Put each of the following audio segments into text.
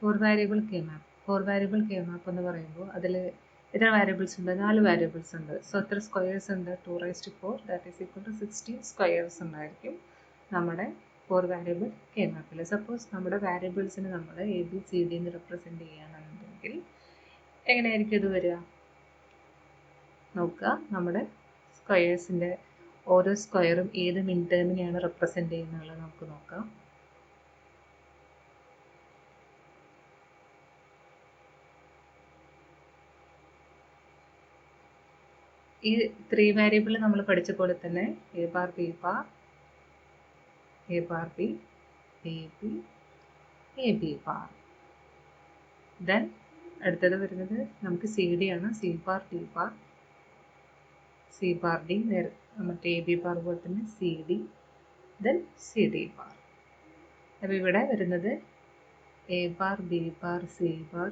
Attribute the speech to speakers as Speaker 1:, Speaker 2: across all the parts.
Speaker 1: Four variable K map. Four variable K map എന്ന് പറയുമ്പോൾ അതിൽ എത്ര വാരിയബിൾസ് ഉണ്ട്? 4 വാരിയബിൾസ് ഉണ്ട്. സോ എത്ര സ്ക്വയേഴ്സ് ഉണ്ട്? 2⁴ that is equal to 16 squares ഉണ്ടായിരിക്കും നമ്മുടെ ഫോർ വാരിയബിൾ കെ മാപ്പിൽ. സപ്പോസ് നമ്മുടെ വാരിയബിൾസിന് നമ്മൾ എ ബി സി ഡി എന്ന് റെപ്രസെൻറ്റ് ചെയ്യുകയാണെന്നുണ്ടെങ്കിൽ എങ്ങനെയായിരിക്കും ഇത് വരിക? നോക്കുക, നമ്മുടെ സ്ക്വയേഴ്സിൻ്റെ ഓരോ സ്ക്വയറും ഏത് മിൻ ടേമിനെയാണ് റെപ്രസെൻറ്റ് ചെയ്യുന്നത് നമുക്ക് നോക്കാം. ഈ 3 വാരിയബിൾ നമ്മൾ പഠിച്ച പോലെ തന്നെ A bar B bar, A bar B, A B, A B bar. Then അടുത്തത് വരുന്നത് നമുക്ക് സി ഡി ആണ്. C bar D bar, C bar D, മറ്റേ എ ബി ബാർ പോലെ തന്നെ C D, then C D bar. അപ്പോൾ ഇവിടെ വരുന്നത് A bar B bar C bar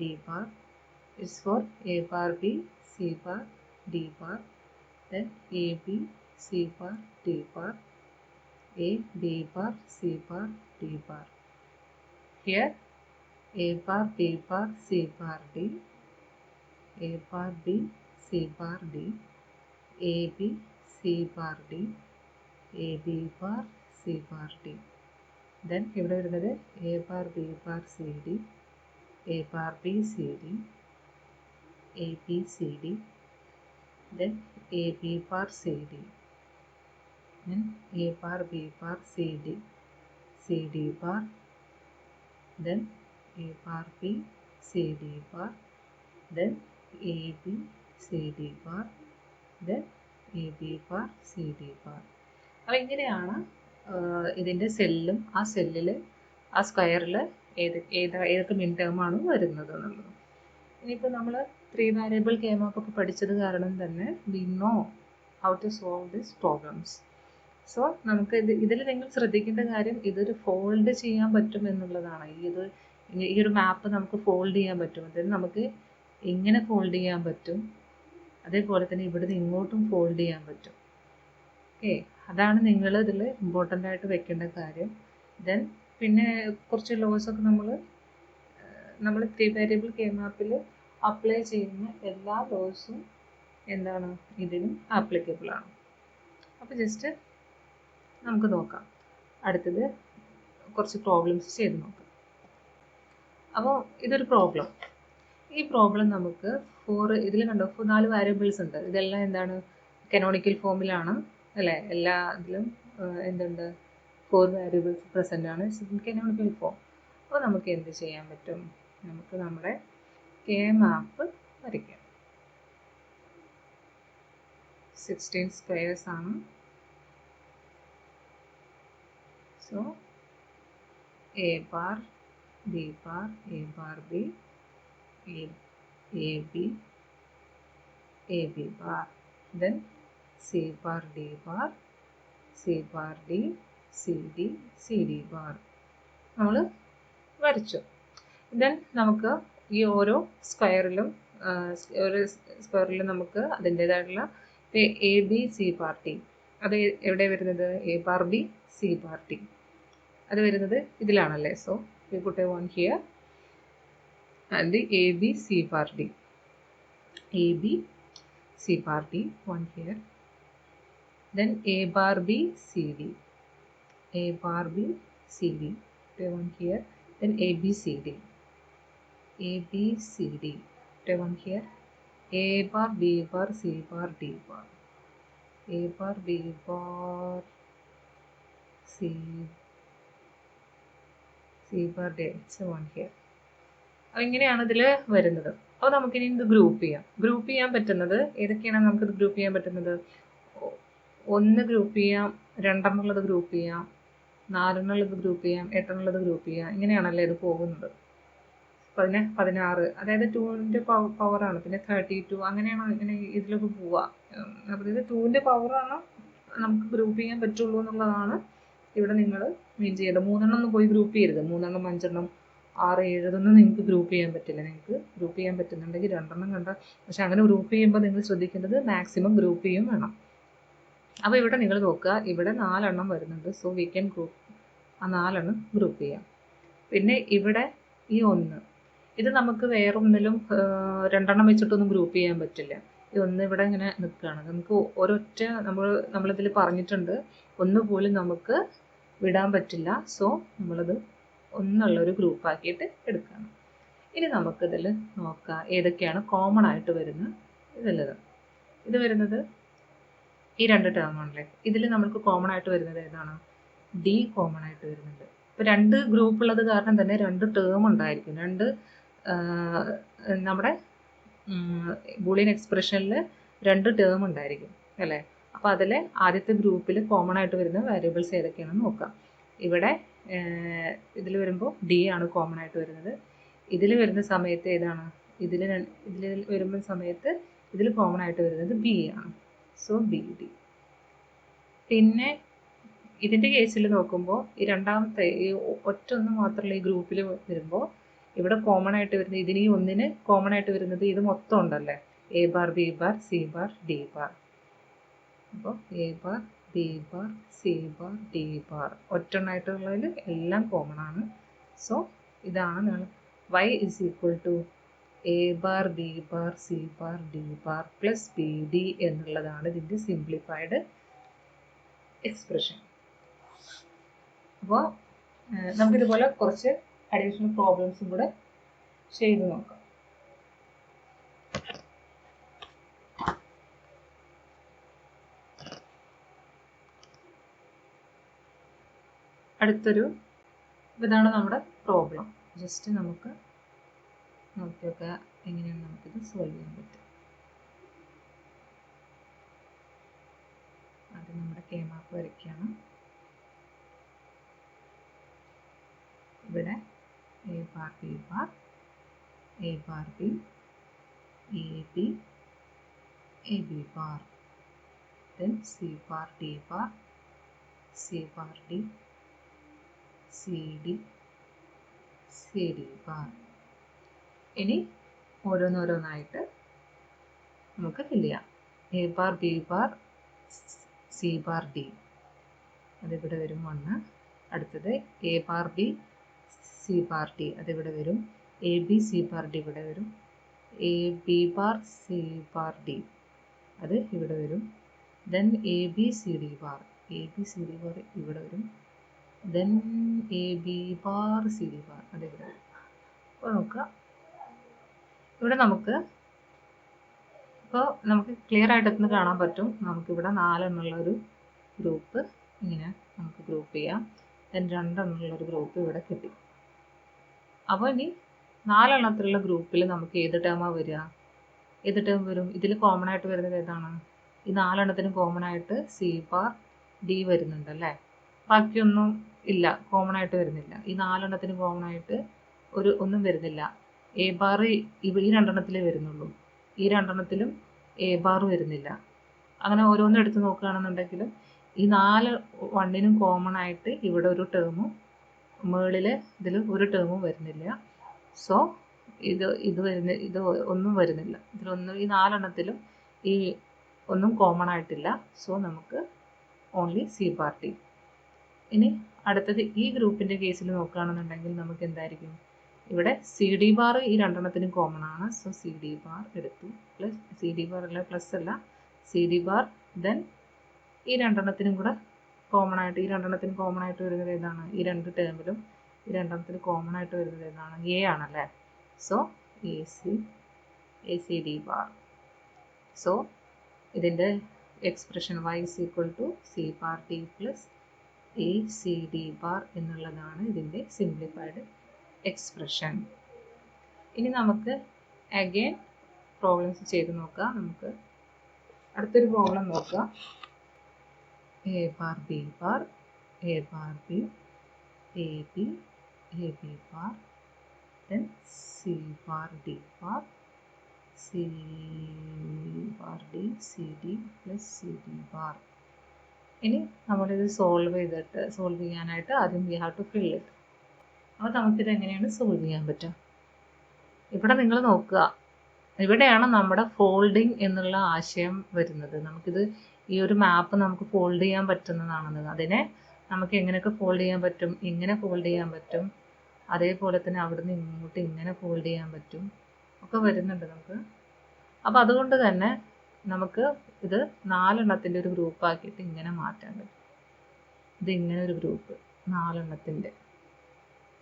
Speaker 1: D bar is for a bar b c bar d bar, then a b c bar d bar, a b bar c bar d bar. Here a bar b bar c bar d, a bar b c bar d, a b c bar d, a b bar c bar d. Then ഇവിടെ വരുന്നത് a bar b bar c d, a bar b c d, A B C D, then A B bar C D, then A bar B bar C D, C D bar, then A bar B C D bar, then A B C D bar, then A B bar C D bar. അപ്പോൾ ഇങ്ങനെയാണ് ഇതിൻ്റെ സെല്ലും ആ സെല്ലിൽ ആ സ്ക്വയറിൽ ഏതൊക്കെ മിൻ ടേമാണ് വരുന്നത് എന്നുള്ളത്. ഇനിയിപ്പോൾ നമ്മൾ 3 വാരിയബിൾ കെ മാപ്പ് ഒക്കെ പഠിച്ചത് കാരണം തന്നെ we know how to solve this problems. So നമുക്ക് ഇതിൽ നിങ്ങൾ ശ്രദ്ധിക്കേണ്ട കാര്യം ഇതൊരു ഫോൾഡ് ചെയ്യാൻ പറ്റും എന്നുള്ളതാണ്. ഈ ഒരു മാപ്പ് നമുക്ക് ഫോൾഡ് ചെയ്യാൻ പറ്റും. അതിന് നമുക്ക് ഇങ്ങനെ ഫോൾഡ് ചെയ്യാൻ പറ്റും, അതേപോലെ തന്നെ ഇവിടുന്ന് ഇങ്ങോട്ടും ഫോൾഡ് ചെയ്യാൻ പറ്റും. ഓക്കെ, അതാണ് നിങ്ങൾ ഇതിൽ ഇമ്പോർട്ടൻ്റ് ആയിട്ട് വെക്കേണ്ട കാര്യം. ദെൻ പിന്നെ കുറച്ച് ലോസ് ഒക്കെ നമ്മൾ 3 വാരിയബിൾ കെ മാപ്പിൽ അപ്ലൈ ചെയ്യുന്ന എല്ലാ ലോസും എന്താണ് ഇതിനും ആപ്ലിക്കബിൾ ആണ്. അപ്പോൾ ജസ്റ്റ് നമുക്ക് നോക്കാം. അടുത്തത് കുറച്ച് പ്രോബ്ലംസ് ചെയ്ത് നോക്കാം. അപ്പോൾ ഇതൊരു പ്രോബ്ലം. ഈ പ്രോബ്ലം നമുക്ക് ഇതിൽ കണ്ടോ 4 വാരിയബിൾസ് ഉണ്ട്. ഇതെല്ലാം എന്താണ് കനോണിക്കൽ ഫോമിലാണ് അല്ലേ? എല്ലാ ഇതിലും എന്തുണ്ട് 4 വാരിയബിൾസ് പ്രസൻ്റ് ആണ് കനോണിക്കൽ ഫോം. അപ്പോൾ നമുക്ക് എന്ത് ചെയ്യാൻ പറ്റും? നമുക്ക് നമ്മുടെ കെ മാപ്പ് വരയ്ക്കാം. 16 സ്ക്വയേഴ്സ് ആണ്. So A bar B bar A bar B A B A B bar, then C bar D bar C bar D C D C D bar നമ്മൾ വരച്ചു. ദെൻ നമുക്ക് ഈ ഓരോ സ്ക്വയറിലും നമുക്ക് അതിൻ്റേതായിട്ടുള്ള A B C bar D, അത് എവിടെ വരുന്നത്? A bar B C bar D അത് വരുന്നത് ഇതിലാണല്ലേ. So we put a 1 here and A B C bar D, A B C bar D 1 here, then A bar B C D, A bar B C D 1 here, then A B C D, A B C D, one here, A bar B bar C bar D bar, A bar B bar C bar D, so one here. അപ്പോൾ ഇങ്ങനെയാണ് ഇതിൽ വരുന്നത്. അപ്പോൾ നമുക്കിനി ഇത് group ചെയ്യാൻ പറ്റുന്നത് ഏതൊക്കെയാണ്? നമുക്കിത് ഗ്രൂപ്പ് ചെയ്യാൻ പറ്റുന്നത് 1 ഗ്രൂപ്പ് ചെയ്യാം, 2 എന്നുള്ളത് ഗ്രൂപ്പ് ചെയ്യാം, 4 എന്നുള്ളത് ഗ്രൂപ്പ് ചെയ്യാം, 8 എന്നുള്ളത് ഗ്രൂപ്പ് ചെയ്യാം. ഇങ്ങനെയാണല്ലേ ഇത് പോകുന്നത്. 16, അതായത് 2ൻ്റെ പവറാണ്. പിന്നെ 32 അങ്ങനെയാണ് ഇങ്ങനെ ഇതിലൊക്കെ പോവുക. അപ്പോൾ ഇത് 2ൻ്റെ പവറാണ് നമുക്ക് ഗ്രൂപ്പ് ചെയ്യാൻ പറ്റുള്ളൂ എന്നുള്ളതാണ് ഇവിടെ നിങ്ങൾ മീൻ ചെയ്യേണ്ടത്. 3 എണ്ണം ഒന്നും പോയി ഗ്രൂപ്പ് ചെയ്യരുത്. 3 എണ്ണം 5 എണ്ണം 6 7 ഇതൊന്നും നിങ്ങൾക്ക് ഗ്രൂപ്പ് ചെയ്യാൻ പറ്റില്ല. നിങ്ങൾക്ക് ഗ്രൂപ്പ് ചെയ്യാൻ പറ്റുന്നുണ്ടെങ്കിൽ 2 എണ്ണം കണ്ട. പക്ഷെ അങ്ങനെ ഗ്രൂപ്പ് ചെയ്യുമ്പോൾ നിങ്ങൾ ശ്രദ്ധിക്കേണ്ടത് മാക്സിമം ഗ്രൂപ്പ് ചെയ്യും വേണം. അപ്പോൾ ഇവിടെ നിങ്ങൾ നോക്കുക, ഇവിടെ 4 എണ്ണം വരുന്നുണ്ട്. സോ വി ക്യാൻ ഗ്രൂപ്പ് ആ 4 എണ്ണം ഗ്രൂപ്പ് ചെയ്യാം. പിന്നെ ഇവിടെ ഈ 1 ഇത് നമുക്ക് വേറൊന്നിലും രണ്ടെണ്ണം വെച്ചിട്ടൊന്നും ഗ്രൂപ്പ് ചെയ്യാൻ പറ്റില്ല. ഈ 1 ഇവിടെ ഇങ്ങനെ നിൽക്കുകയാണ്. നമുക്ക് ഒരൊറ്റ നമ്മളിതിൽ പറഞ്ഞിട്ടുണ്ട്, ഒന്നുപോലും നമുക്ക് വിടാൻ പറ്റില്ല. സോ നമ്മളത് ഒന്നുള്ളൊരു ഗ്രൂപ്പാക്കിയിട്ട് എടുക്കണം. ഇനി നമുക്കിതിൽ നോക്കാം ഏതൊക്കെയാണ് കോമൺ ആയിട്ട് വരുന്ന ഇതുള്ളത്. ഇത് വരുന്നത് ഈ 2 ടേമാണല്ലേ. ഇതിൽ നമുക്ക് കോമൺ ആയിട്ട് വരുന്നത് ഏതാണ്? ഡി കോമൺ ആയിട്ട് വരുന്നുണ്ട്. ഇപ്പോൾ 2 ഗ്രൂപ്പ് ഉള്ളത് കാരണം തന്നെ 2 ടേം ഉണ്ടായിരിക്കും. നമ്മുടെ ബൂളിയൻ എക്സ്പ്രഷനിൽ 2 ടേം ഉണ്ടായിരിക്കും അല്ലേ. അപ്പോൾ അതിൽ ആദ്യത്തെ ഗ്രൂപ്പിൽ കോമൺ ആയിട്ട് വരുന്ന വേരിയബിൾസ് ഏതൊക്കെയാണെന്ന് നോക്കാം. ഇവിടെ ഇതിൽ വരുമ്പോൾ ഡി ആണ് കോമൺ ആയിട്ട് വരുന്നത്. ഇതിൽ വരുന്ന സമയത്ത് ഏതാണ്? ഇതിൽ വരുന്ന സമയത്ത് ഇതിൽ കോമൺ ആയിട്ട് വരുന്നത് ബി ആണ്. So B D. പിന്നെ ഇതിൻ്റെ കേസിൽ നോക്കുമ്പോൾ ഈ രണ്ടാമത്തെ ഈ ഒറ്റൊന്ന് മാത്രമുള്ള ഈ ഗ്രൂപ്പിൽ വരുമ്പോൾ ഇവിടെ കോമൺ ആയിട്ട് വരുന്നത് ഇതിന് ഈ ഒന്നിന് കോമൺ ആയിട്ട് വരുന്നത് ഇത് മൊത്തം ഉണ്ടല്ലേ, A bar B bar C bar D bar. അപ്പോൾ A bar B bar C bar D bar ഒറ്റൊന്നായിട്ടുള്ളതിൽ എല്ലാം കോമൺ ആണ്. സോ ഇതാണ് y is equal to A bar B bar C bar D bar plus B D എന്നുള്ളതാണ് ഇതിൻ്റെ simplified expression. അപ്പോൾ നമുക്കിതുപോലെ കുറച്ച് അഡീഷണൽ പ്രോബ്ലംസും കൂടെ ചെയ്ത് നോക്കാം. അടുത്തൊരു ഇതാണ് നമ്മുടെ പ്രോബ്ലം. ജസ്റ്റ് നമുക്ക് നോക്കിയൊക്കെ എങ്ങനെയാണ് നമുക്കിത് സോൾവ് ചെയ്യാൻ പറ്റും. അത് നമ്മുടെ കെ മാർക്ക് വരയ്ക്കുകയാണ്. ഇവിടെ A bar B bar A bar B A B A B bar then C bar D bar C bar D C D C D bar. ഇനി ഓരോന്നോരോന്നായിട്ട് നമുക്ക് ഫില്ല് ചെയ്യാം. A bar B bar C bar D അതിവിടെ വരും 1. അടുത്തത് A bar B C bar D അതിവിടെ വരും. A B C bar D ഇവിടെ വരും. A B bar C bar D അത് ഇവിടെ വരും. Then A B C D bar ഇവിടെ വരും. Then A B bar C D bar അതിവിടെ വരും. അപ്പോൾ നോക്കുക, ഇവിടെ നമുക്ക് ക്ലിയർ ആയിട്ടൊന്ന് കാണാൻ പറ്റും. നമുക്കിവിടെ 4 എന്നുള്ളൊരു ഗ്രൂപ്പ് ഇങ്ങനെ നമുക്ക് ഗ്രൂപ്പ് ചെയ്യാം. ദെൻ 2 എന്നുള്ളൊരു ഗ്രൂപ്പ് ഇവിടെ കിട്ടി. അപ്പോൾ ഇനി 4 എണ്ണത്തിലുള്ള ഗ്രൂപ്പിൽ നമുക്ക് ഏത് ടേമാണ് വരിക? ഏത് ടേം വരും? ഇതിൽ കോമൺ ആയിട്ട് വരുന്നത് ഏതാണ്? ഈ 4 എണ്ണത്തിനും കോമൺ ആയിട്ട് സി ബാർ ഡി വരുന്നുണ്ടല്ലേ. ബാക്കിയൊന്നും ഇല്ല, കോമൺ ആയിട്ട് വരുന്നില്ല. ഈ 4 എണ്ണത്തിന് കോമൺ ആയിട്ട് ഒന്നും വരുന്നില്ല. എ ബാർ ഈ 2 എണ്ണത്തിലേ വരുന്നുള്ളൂ. ഈ 2 എണ്ണത്തിലും എ ബാർ വരുന്നില്ല. അങ്ങനെ ഓരോന്നും എടുത്ത് നോക്കുകയാണെന്നുണ്ടെങ്കിലും ഈ 4 1നും കോമൺ ആയിട്ട് ഇവിടെ ഒരു ടേമും മുകളിൽ ഇതിൽ ഒരു ടേമും വരുന്നില്ല. സോ ഇത് ഒന്നും വരുന്നില്ല. ഇതിലൊന്നും ഈ 4 എണ്ണത്തിലും ഈ ഒന്നും കോമൺ ആയിട്ടില്ല. സോ നമുക്ക് ഓൺലി സി ബാർ ഡി. ഇനി അടുത്തത് ഈ ഗ്രൂപ്പിൻ്റെ കേസിൽ നോക്കുകയാണെന്നുണ്ടെങ്കിൽ നമുക്ക് എന്തായിരിക്കും? ഇവിടെ സി ഡി ബാർ ഈ 2 എണ്ണത്തിനും കോമൺ ആണ്. സോ സി ഡി ബാർ എടുത്തു. പ്ലസ് സി ഡി ബാർ അല്ല, പ്ലസ് അല്ല, സി ഡി ബാർ. ദെൻ ഈ 2 എണ്ണത്തിനും കൂടെ കോമൺ ആയിട്ട് ഈ 2 എണ്ണത്തിനും കോമൺ ആയിട്ട് വരുന്നത് ഏതാണ്? ഈ 2 ടേമിലും ഈ 2 എണ്ണത്തിന് കോമൺ ആയിട്ട് വരുന്നത് ഏതാണ്? എ ആണല്ലേ. So A C D bar. So ഇതിൻ്റെ expression y is equal to C bar D plus A C D bar എന്നുള്ളതാണ് ഇതിൻ്റെ സിംപ്ലിഫൈഡ് എക്സ്പ്രഷൻ. ഇനി നമുക്ക് അഗെയിൻ പ്രോബ്ലംസ് ചെയ്ത് നോക്കാം. നമുക്ക് അടുത്തൊരു പ്രോബ്ലം നോക്കാം. A bar B bar A bar B A B A B bar then C bar D bar C bar D C D plus C D bar. ഇനി നമ്മളിത് solve ചെയ്യാനായിട്ട് ആദ്യം we have to fill it. അപ്പോൾ നമുക്കിത് എങ്ങനെയാണ് solve ചെയ്യാൻ പറ്റുക? ഇവിടെ നിങ്ങൾ നോക്കുക, ഇവിടെയാണ് നമ്മുടെ ഫോൾഡിങ് എന്നുള്ള ആശയം വരുന്നത്. നമുക്കിത് ഈ ഒരു മാപ്പ് നമുക്ക് ഫോൾഡ് ചെയ്യാൻ പറ്റുന്നതാണെന്ന്. അതിനെ നമുക്ക് എങ്ങനെയൊക്കെ ഫോൾഡ് ചെയ്യാൻ പറ്റും, എങ്ങനെ ഫോൾഡ് ചെയ്യാൻ പറ്റും, അതേപോലെ തന്നെ അവിടുന്ന് ഇങ്ങോട്ട് ഇങ്ങനെ ഫോൾഡ് ചെയ്യാൻ പറ്റും, ഒക്കെ വരുന്നുണ്ട് നമുക്ക്. അപ്പോൾ അതുകൊണ്ട് തന്നെ നമുക്ക് ഇത് 4 ഒരു ഗ്രൂപ്പാക്കിയിട്ട് ഇങ്ങനെ മാറ്റാൻ പറ്റും. ഇത് ഇങ്ങനെ ഒരു ഗ്രൂപ്പ് 4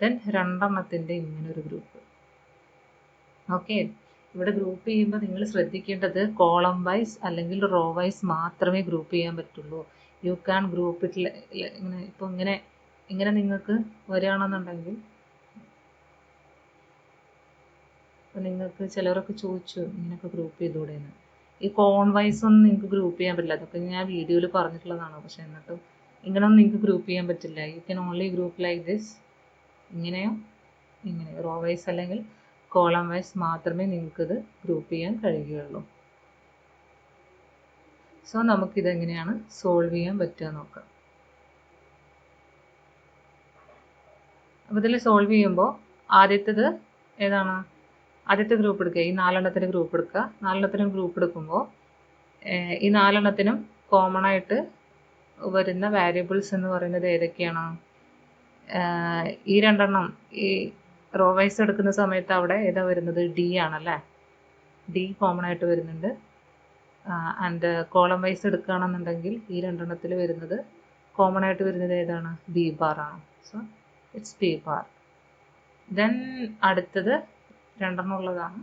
Speaker 1: ദെൻ 2 ഇങ്ങനെ ഒരു ഗ്രൂപ്പ്. ഓക്കെ, ഇവിടെ ഗ്രൂപ്പ് ചെയ്യുമ്പോൾ നിങ്ങൾ ശ്രദ്ധിക്കേണ്ടത് കോളം വൈസ് അല്ലെങ്കിൽ റോ വൈസ് മാത്രമേ ഗ്രൂപ്പ് ചെയ്യാൻ പറ്റുള്ളൂ. യു ക്യാൻ ഗ്രൂപ്പ് ഇറ്റ് ഇങ്ങനെ. ഇപ്പോൾ ഇങ്ങനെ നിങ്ങൾക്ക് വരികയാണെന്നുണ്ടെങ്കിൽ, ഇപ്പോൾ നിങ്ങൾക്ക് ചിലരൊക്കെ ചോദിച്ചു ഇങ്ങനെയൊക്കെ ഗ്രൂപ്പ് ചെയ്തുകൂടെയെന്ന്. ഈ കോൺ വൈസ് ഒന്നും നിങ്ങൾക്ക് ഗ്രൂപ്പ് ചെയ്യാൻ പറ്റില്ല. അതൊക്കെ ഞാൻ വീഡിയോയിൽ പറഞ്ഞിട്ടുള്ളതാണ്. പക്ഷേ എന്നിട്ടും ഇങ്ങനെയൊന്നും നിങ്ങൾക്ക് ഗ്രൂപ്പ് ചെയ്യാൻ പറ്റില്ല. You can only group like this. ഇങ്ങനെയോ റോ വൈസ് അല്ലെങ്കിൽ കോളം വൈസ് മാത്രമേ നിങ്ങൾക്കിത് ഗ്രൂപ്പ് ചെയ്യാൻ കഴിയുകയുള്ളൂ. സോ നമുക്കിതെങ്ങനെയാണ് സോൾവ് ചെയ്യാൻ പറ്റുക നോക്കാം. അപ്പോൾ ഇതിൽ സോൾവ് ചെയ്യുമ്പോൾ ആദ്യത്തേത് ഏതാണ്? ആദ്യത്തെ ഗ്രൂപ്പ് എടുക്കുക. ഈ 4 ഗ്രൂപ്പ് എടുക്കുക. 4 ഗ്രൂപ്പ് എടുക്കുമ്പോൾ ഈ 4 കോമൺ ആയിട്ട് വരുന്ന വാരിയബിൾസ് എന്ന് പറയുന്നത് ഏതൊക്കെയാണ്? ഈ 2 ഈ റോ വൈസ് എടുക്കുന്ന സമയത്ത് അവിടെ ഏതാ വരുന്നത്? ഡി ആണല്ലേ. ഡി കോമൺ ആയിട്ട് വരുന്നുണ്ട്. ആൻഡ് കോളം വൈസ് എടുക്കുകയാണെന്നുണ്ടെങ്കിൽ ഈ 2 വരുന്നത് കോമൺ ആയിട്ട് വരുന്നത് ഏതാണ്? ബി ബാർ ആണ്. So it's B bar. Then അടുത്തത് 2 ഉള്ളതാണ്.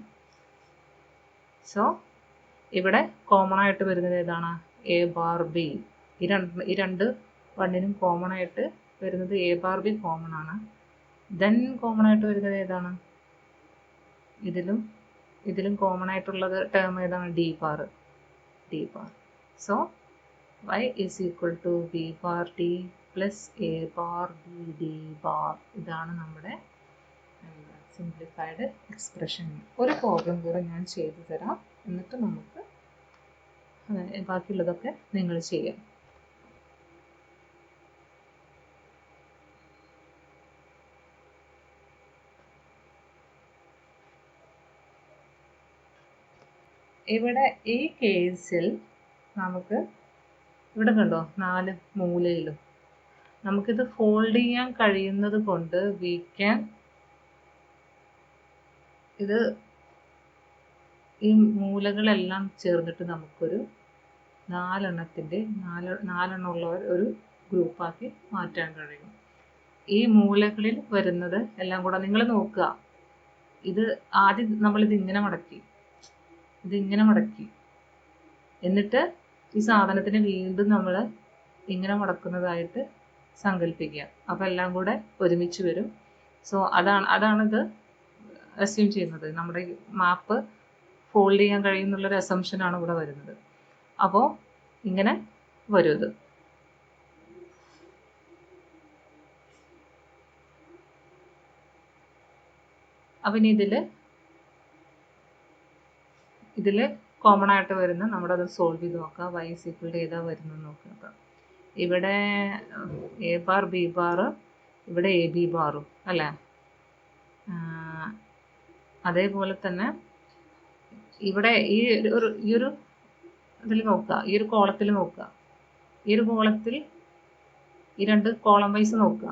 Speaker 1: സോ ഇവിടെ കോമൺ ആയിട്ട് വരുന്നത് ഏതാണ്? A bar B. ഈ രണ്ട് വണ്ണിനും കോമൺ ആയിട്ട് വരുന്നത് എ ബാർ ബി കോമൺ ആണ്. ദെൻ കോമൺ ആയിട്ട് വരുന്നത് ഏതാണ്? ഇതിലും കോമൺ ആയിട്ടുള്ളത് ടേം ഏതാണ്? D bar. So y is equal to B bar D plus A bar B D bar. ഇതാണ് നമ്മുടെ സിംപ്ലിഫൈഡ് എക്സ്പ്രഷൻ. ഒരു പ്രോബ്ലം കൂടെ ഞാൻ ചെയ്തു തരാം, എന്നിട്ട് നമുക്ക് ബാക്കിയുള്ളതൊക്കെ നിങ്ങൾ ചെയ്യാം. ഇവിടെ ഈ കേസിൽ നമുക്ക് ഇവിടെ കണ്ടോ 4 മൂലയിലും നമുക്കിത് ഫോൾഡ് ചെയ്യാൻ കഴിയുന്നത് കൊണ്ട് വി ക്യാൻ ഇത് ഈ മൂലകളെല്ലാം ചേർന്നിട്ട് നമുക്കൊരു 4 ഉള്ള ഒരു ഗ്രൂപ്പാക്കി മാറ്റാൻ കഴിയും. ഈ മൂലകളിൽ വരുന്നത് എല്ലാം കൂടെ നിങ്ങൾ നോക്കുക. ഇത് ആദ്യം നമ്മളിത് ഇങ്ങനെ മടക്കി, എന്നിട്ട് ഈ സാധനത്തിന് വീണ്ടും നമ്മൾ ഇങ്ങനെ മടക്കുന്നതായിട്ട് സങ്കല്പിക്കുക. അപ്പോൾ എല്ലാം കൂടെ ഒരുമിച്ച് വരും. സോ അതാണിത് അസ്യൂം ചെയ്യുന്നത്. നമ്മുടെ മാപ്പ് ഫോൾഡ് ചെയ്യാൻ കഴിയുന്നുള്ളൊരു അസംഷനാണ് ഇവിടെ വരുന്നത്. അപ്പോൾ ഇങ്ങനെ വരും ഇത്. അപ്പം ഇനി ഇതിൽ കോമൺ ആയിട്ട് വരുന്ന നമ്മുടെ അത് സോൾവ് ചെയ്ത് നോക്കാം. y ഈസ് ഈക്വൽ ടു ഏതാ വരുന്നത് നോക്കാം. ഇവിടെ എ ബാർ ബി ബാർ, ഇവിടെ എ ബി ബാറും അല്ലേ. അതേപോലെ തന്നെ ഇവിടെ ഈ ഒരു ഇതിൽ നോക്കുക, ഈ ഒരു കോളത്തിൽ നോക്കുക. ഈ ഒരു കോളത്തിൽ ഈ 2 കോളം വൈസ് നോക്കുക.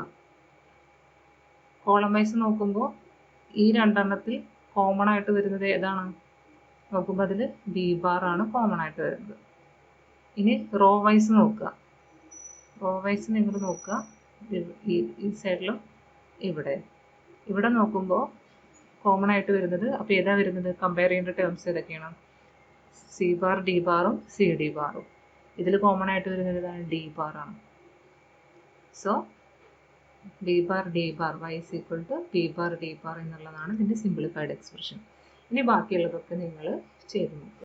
Speaker 1: കോളം വൈസ് നോക്കുമ്പോൾ ഈ 2 കോമൺ ആയിട്ട് വരുന്നത് ഏതാണ്? നോക്കുമ്പോൾ അതിൽ ബി ബാർ ആണ് കോമൺ ആയിട്ട് വരുന്നത്. ഇനി റോ വൈസ് നോക്കുക. റോ വൈസ് നിങ്ങൾ നോക്കുക. ഈ സൈഡിലും ഇവിടെ നോക്കുമ്പോൾ കോമൺ ആയിട്ട് വരുന്നത്, അപ്പോൾ ഏതാ വരുന്നത്? കമ്പയർ ചെയ്യേണ്ട ടേംസ് ഏതൊക്കെയാണ്? സി ബാർ ഡി ബാറും സി ഡി ബാറും. ഇതിൽ കോമൺ ആയിട്ട് വരുന്നത് ഏതാണ്? ഡി ബാർ ആണ്. So B bar D bar, y is equal to B bar D bar എന്നുള്ളതാണ് ഇതിൻ്റെ സിംപ്ലിഫൈഡ് എക്സ്പ്രഷൻ. ഇനി ബാക്കിയുള്ളതൊക്കെ നിങ്ങൾ ചെയ്ത് നോക്കുക.